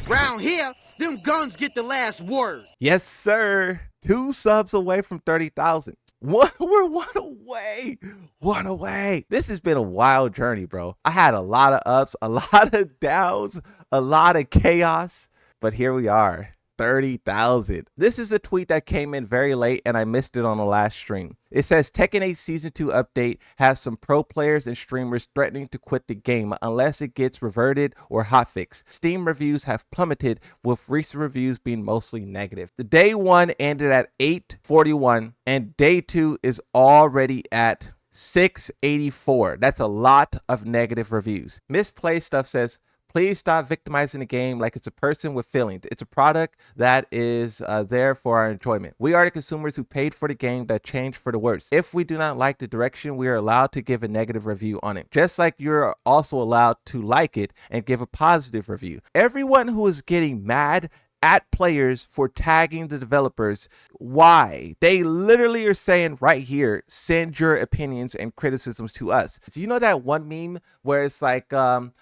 Round here, them guns get the last word. Yes, sir. 2 subs away from 30,000. We're one away. One away. This has been a wild journey, bro. I had a lot of ups, a lot of downs, a lot of chaos, but here we are. 30,000. This is a tweet that came in very late and I missed it on the last stream. It says Tekken 8 Season 2 update has some pro players and streamers threatening to quit the game unless it gets reverted or hotfixed. Steam reviews have plummeted, with recent reviews being mostly negative. The day 1 ended at 841 and day 2 is already at 684. That's a lot of negative reviews. Misplay Stuff says, please stop victimizing the game like it's a person with feelings. It's a product that is there for our enjoyment. We are the consumers who paid for the game that changed for the worse. If we do not like the direction, we are allowed to give a negative review on it. Just like you're also allowed to like it and give a positive review. Everyone who is getting mad at players for tagging the developers, why? They literally are saying right here, send your opinions and criticisms to us. Do you know that one meme where it's like,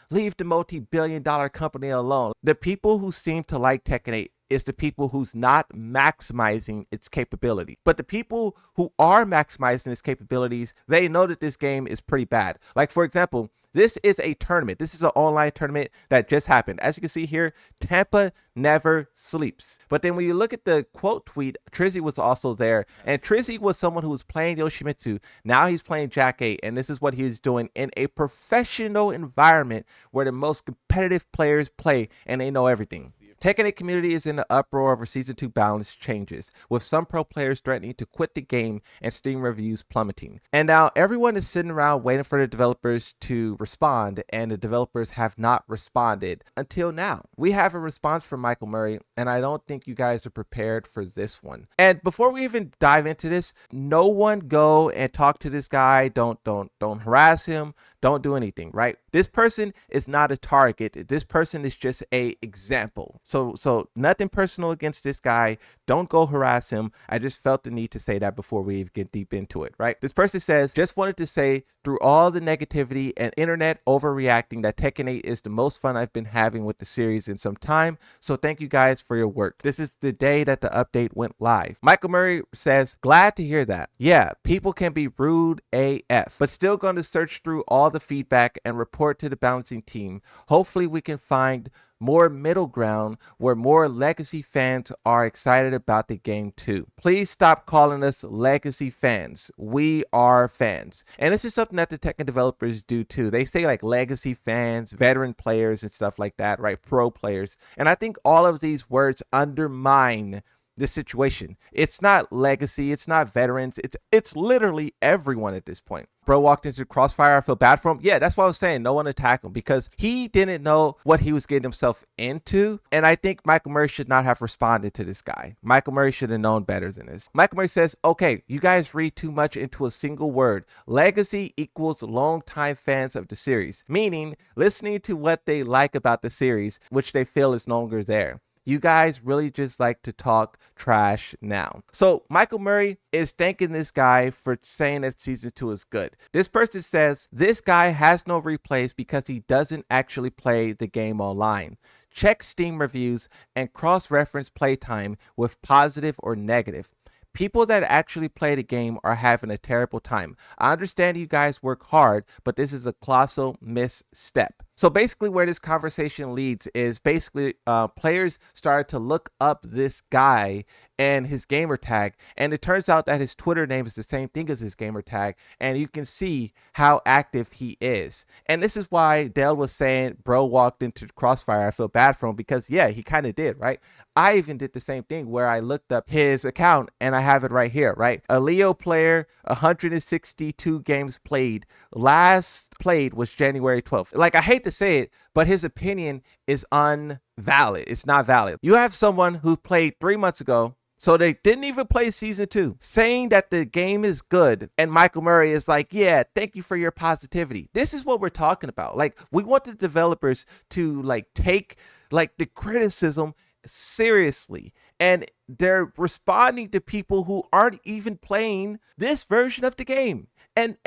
leave the multi-billion-dollar company alone? The people who seem to like Tekken 8 is the people who's not maximizing its capability. But the people who are maximizing its capabilities, they know that this game is pretty bad. Like, for example, this is a tournament. This is an online tournament that just happened. As you can see here, Tampa never sleeps. But then when you look at the quote tweet, Trizzy was also there. And Trizzy was someone who was playing Yoshimitsu. Now he's playing Jack 8. And this is what he's doing in a professional environment where the most competitive players play and they know everything. Tekken 8 community is in the uproar over Season 2 balance changes, with some pro players threatening to quit the game and Steam reviews plummeting. And now everyone is sitting around waiting for the developers to respond, and the developers have not responded until now. We have a response from Michael Murray, and I don't think you guys are prepared for this one. And before we even dive into this, no one go and talk to this guy. Don't harass him. Don't do anything, right? This person is not a target. This person is just a example. So nothing personal against this guy. Don't go harass him. I just felt the need to say that before we even get deep into it, right? This person says, just wanted to say, through all the negativity and internet overreacting, that Tekken 8 is the most fun I've been having with the series in some time. So thank you guys for your work. This is the day that the update went live. Michael Murray says, glad to hear that. Yeah, people can be rude AF, but still going to search through all the feedback and report to the balancing team. Hopefully we can find more middle ground where more legacy fans are excited about the game too. Please stop calling us legacy fans. We are fans. And this is something that the Tekken developers do too. They say like legacy fans, veteran players and stuff like that, right? Pro players. And I think all of these words undermine this situation. It's not legacy, it's not veterans, it's literally everyone at this point. Bro walked into the crossfire, I feel bad for him. Yeah, that's what I was saying. No one attack him because he didn't know what he was getting himself into. And I think Michael Murray should not have responded to this guy. Michael Murray should have known better than this. Michael Murray says, okay, you guys read too much into a single word. Legacy equals longtime fans of the series, meaning listening to what they like about the series, which they feel is no longer there. You guys really just like to talk trash now. So Michael Murray is thanking this guy for saying that Season 2 is good. This person says, this guy has no replays because he doesn't actually play the game online. Check Steam reviews and cross-reference playtime with positive or negative. People that actually play the game are having a terrible time. I understand you guys work hard, but this is a colossal misstep. So basically where this conversation leads is basically players started to look up this guy and his gamer tag, and it turns out that his Twitter name is the same thing as his gamer tag, and you can see how active he is. And this is why Dale was saying bro walked into the crossfire. I feel bad for him because yeah, he kind of did, right? I even did the same thing where I looked up his account and I have it right here, right? A Leo player, 162 games played. Last played was January 12th. Like, I hate to say it, but his opinion is unvalid. It's not valid. You have someone who played 3 months ago, so they didn't even play Season 2, saying that the game is good. And Michael Murray is like, yeah, thank you for your positivity. This is what we're talking about. Like, we want the developers to like take like the criticism seriously, and they're responding to people who aren't even playing this version of the game. And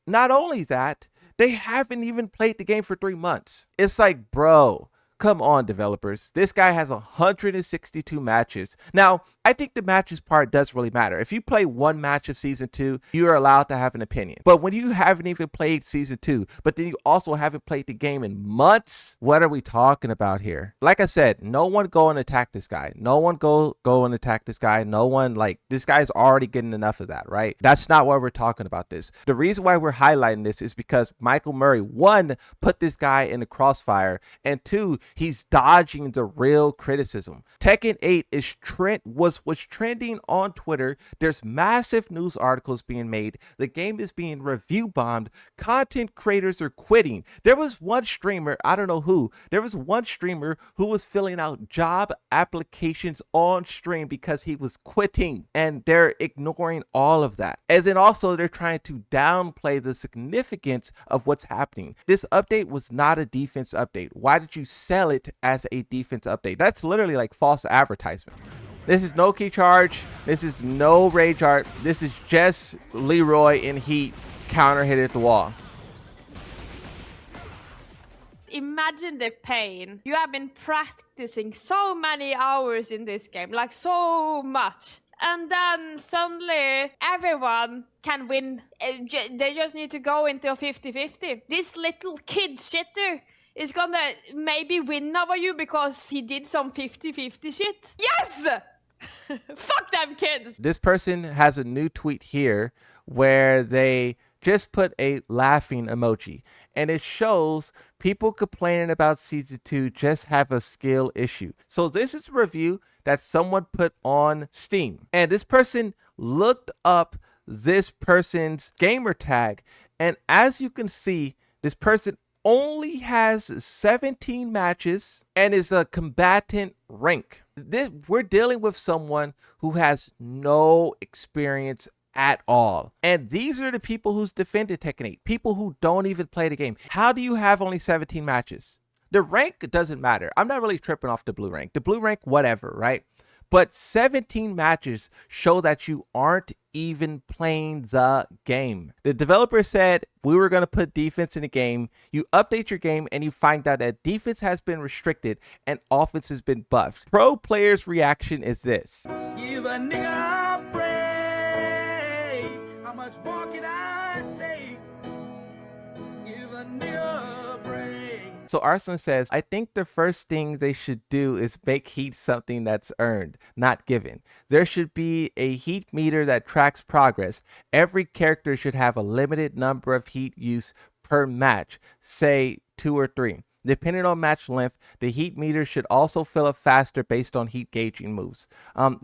not only that, they haven't even played the game for 3 months. It's like, bro, Come on, developers. This guy has 162 matches. Now, I think the matches part does really matter. If you play one match of Season 2, you are allowed to have an opinion. But when you haven't even played Season 2, but then you also haven't played the game in months, what are we talking about here? Like I said, no one go and attack this guy. No one go and attack this guy. No one, like, this guy's already getting enough of that, right? That's not why we're talking about this. The reason why we're highlighting this is because Michael Murray, one, put this guy in the crossfire, and two, he's dodging the real criticism. Tekken 8 was trending on Twitter. There's massive news articles being made. The game is being review bombed. Content creators are quitting. There was one streamer, I don't know who, there was one streamer who was filling out job applications on stream because he was quitting, and they're ignoring all of that. And then also they're trying to downplay the significance of what's happening. This update was not a defense update. Why did you sell it as a defense update? That's literally like false advertisement. This is no key charge. This is no rage art. This is just Leroy in heat counter hit at the wall. Imagine the pain. You have been practicing so many hours in this game, like so much. And then suddenly everyone can win. They just need to go into a 50-50. This little kid shitter is gonna maybe win over you because he did some 50-50 shit. Yes! Fuck them kids! This person has a new tweet here where they just put a laughing emoji, and it shows people complaining about Season 2 just have a skill issue. So this is a review that someone put on Steam, and this person looked up this person's gamer tag, and as you can see, this person only has 17 matches and is a combatant rank. We're dealing with someone who has no experience at all. And these are the people who's defended Tekken 8. People who don't even play the game. How do you have only 17 matches? The rank doesn't matter. I'm not really tripping off the blue rank. The blue rank, whatever, right? But 17 matches show that you aren't even playing the game. The developer said, we were going to put defense in the game. You update your game and you find out that defense has been restricted and offense has been buffed. Pro players' reaction is this. Give a nigga a break. How much more can I take? Give a nigga a break. So Arslan says, I think the first thing they should do is make heat something that's earned, not given. There should be a heat meter that tracks progress. Every character should have a limited number of heat use per match, say 2 or 3. Depending on match length, the heat meter should also fill up faster based on heat gauging moves.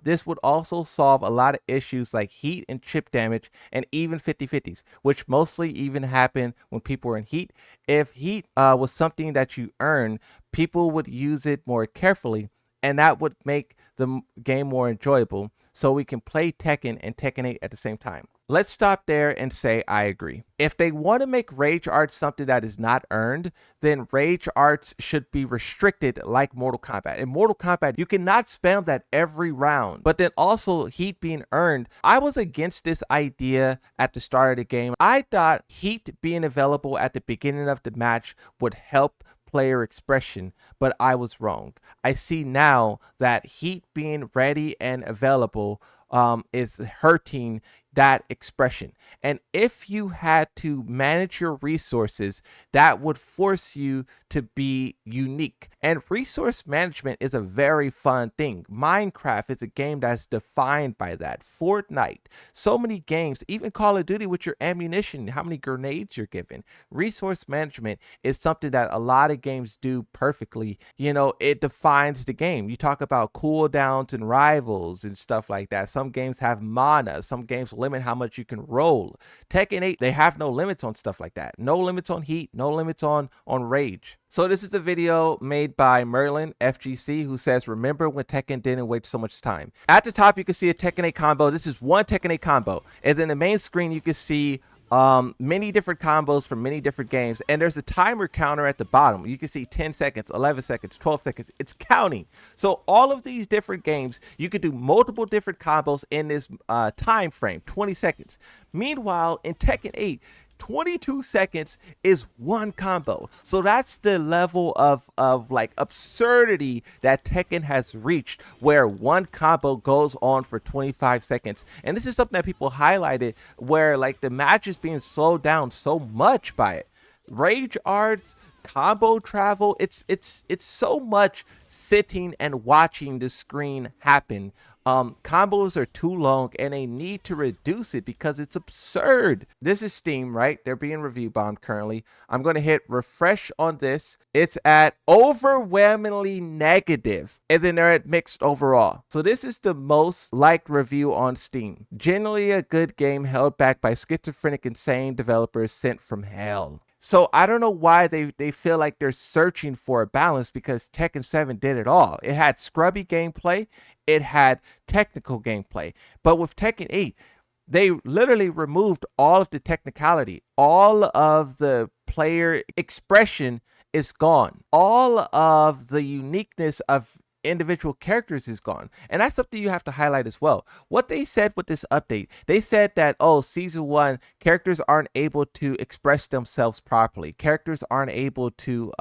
This would also solve a lot of issues like heat and chip damage and even 50-50s, which mostly even happen when people are in heat. If heat was something that you earn, people would use it more carefully, and that would make the game more enjoyable, so we can play Tekken and Tekken 8 at the same time. Let's stop there and say I agree. If they want to make rage arts something that is not earned, then rage arts should be restricted like Mortal Kombat. In Mortal Kombat, you cannot spam that every round. But then also heat being earned, I was against this idea at the start of the game. I thought heat being available at the beginning of the match would help player expression, but I was wrong. I see now that heat being ready and available is hurting that expression. And if you had to manage your resources, that would force you to be unique. And resource management is a very fun thing. Minecraft is a game that's defined by that. Fortnite, so many games, even Call of Duty with your ammunition, how many grenades you're given. Resource management is something that a lot of games do perfectly. You know, it defines the game. You talk about cooldowns and rivals and stuff like that. Some games have mana. Some games limit how much you can roll. Tekken 8, they have no limits on stuff like that. No limits on heat, no limits on rage. So this is a video made by Merlin FGC, who says, remember when Tekken didn't wait so much time. At the top, you can see a Tekken 8 combo. This is one Tekken 8 combo. And then the main screen, you can see many different combos from many different games, and there's a timer counter at the bottom. You can see 10 seconds, 11 seconds, 12 seconds. It's counting. So all of these different games, you could do multiple different combos in this time frame, 20 seconds. Meanwhile, in Tekken 8, 22 seconds is one combo. So that's the level of like absurdity that Tekken has reached, where one combo goes on for 25 seconds. And this is something that people highlighted, where like the match is being slowed down so much by it. Rage arts, combo travel, it's so much sitting and watching the screen happen. Combos are too long and they need to reduce it because it's absurd. This is Steam, right? They're being review bombed currently. I'm going to hit refresh on this. It's at overwhelmingly negative, and then they're at mixed overall. So this is the most liked review on Steam. Generally a good game held back by schizophrenic insane developers sent from hell. So I don't know why they feel like they're searching for a balance, because Tekken 7 did it all. It had scrubby gameplay, it had technical gameplay. But with Tekken 8, they literally removed all of the technicality. All of the player expression is gone. All of the uniqueness of individual characters is gone, and that's something you have to highlight as well. What they said with this update, they said that, oh, season 1 characters aren't able to express themselves properly, characters aren't able to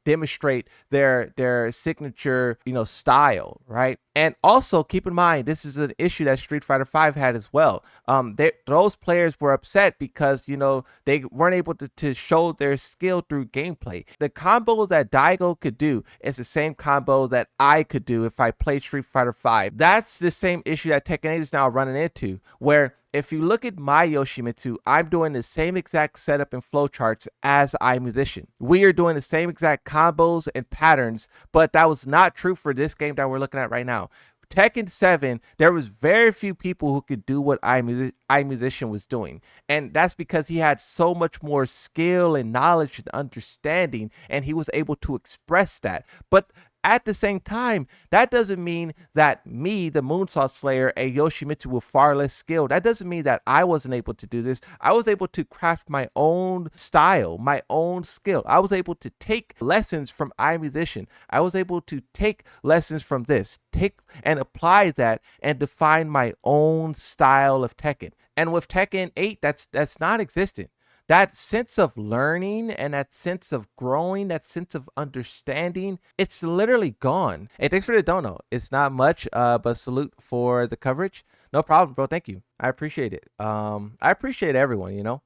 demonstrate their signature style, right? And also keep in mind, this is an issue that Street Fighter V had as well. Those players were upset because they weren't able to show their skill through gameplay. The combos that Daigo could do is the same combo that I could do if I played Street Fighter V. That's the same issue that Tekken 8 is now running into, where if you look at my Yoshimitsu, I'm doing the same exact setup and flowcharts as iMusician. We are doing the same exact combos and patterns, but that was not true for this game that we're looking at right now. Tekken 7, there was very few people who could do what iMusician was doing. And that's because he had so much more skill and knowledge and understanding, and he was able to express that. But at the same time, that doesn't mean that me, the Moonsault Slayer, a Yoshimitsu with far less skill, that doesn't mean that I wasn't able to do this. I was able to craft my own style, my own skill. I was able to take lessons from iMusician. I was able to take lessons from this, take and apply that and define my own style of Tekken. And with Tekken 8, that's not existent. That sense of learning and that sense of growing, that sense of understanding, it's literally gone. Hey, thanks for the dono. It's not much, but salute for the coverage. No problem, bro. Thank you. I appreciate it. I appreciate everyone,